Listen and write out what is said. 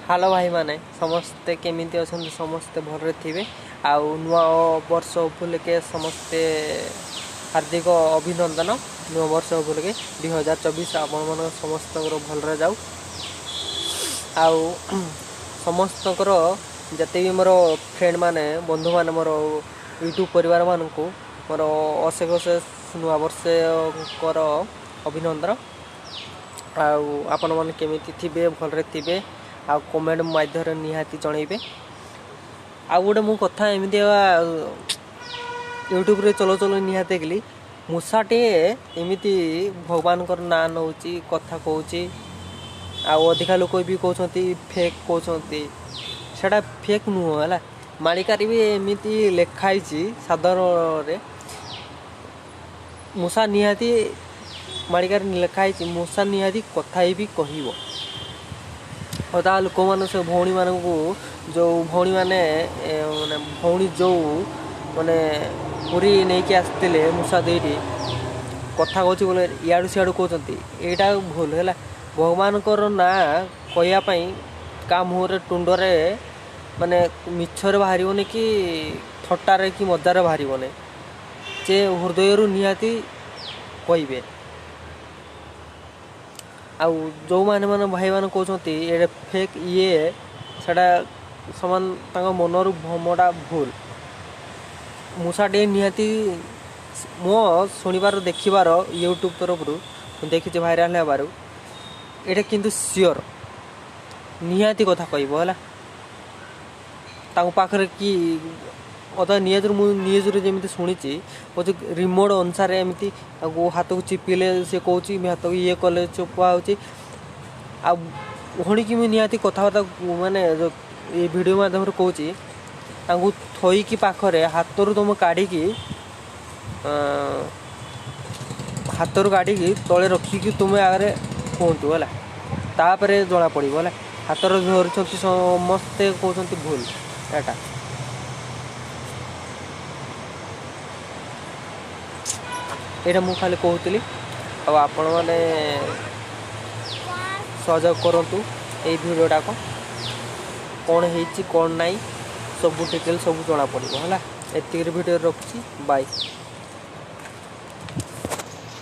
Hello भाई माने समस्ते केमिति अछंती समस्ते भलरे थिबे आउ नुआ वर्ष उपलक्षे समस्ते हार्दिक अभिनंदन नुआ वर्ष उपलक्षे 2024 आपण मन समस्त भलरे जाऊ आउ समस्त जते भी मोर फ्रेंड माने बंधु माने मोर यूट्यूब परिवार मानक मोर अशेष अशेष नुआ वर्ष अभिनंदन आउ आपण मन केमिति थिबे भलरे थिबे आ कमेंट माध्यम निहाती जनइबे आ गोटे मु कथा एमती यूट्यूब रे चलो चलो निहाती देखली मूषाटे एमती भगवान ना नौची कथा कहूँ आ अधिका लोक भी कहते फेक कहते सेटा फेक नुह है मालिकार भी एमती लिखाई साधारण मूषा निहाती मालिकार लिखाई मूषा निहाती कथा भी कह और लोक मान से भौणी मान को जो भौणी माने भौणी जो माने पूरी नहीं कि आसते मूषा देटी कथा कौच बोले इाड़ू सियाड़ू कहते यहाँ भूल है भगवान ना कहवाई का मुहर टुंडरे माने मिछर बाहर कि थट्टारे कि मजार बाहर जे हृदय निहाती कहे आउ जो माने माने भाई मान कहते ये फेक ये साडा समान मनर भ्रमटा भूल मूषाटे निहाती मो शुणिबार देखिबार यूट्यूब तरफ देखी भाइराल होबार ये किंतु सियोर निहाती कथा कहब है पाखे कि अदा निजर जमी शुणी रिमोट अनुसार एमती हाथ को चिपिले सी कौच हाथ को ये कले चुपा हो की निहाती कथबार्ता माने ये वीडियो माध्यम कौच थईकी पाखरे हाथ रू तुम काढ़ी हाथ रू काढ़ी तले रखिकी तुम्हें आगे कहतु है तापर जना पड़ो है हाथ धर समस्ते कहते भूल एटा यहाँ मुझे खाली कहूली आपण मैंने सहयोग करूँ ये भिडटा कौन है कौन ना सब डिटेल सब जना पड़ो है एतिक वीडियो रखुची बाय।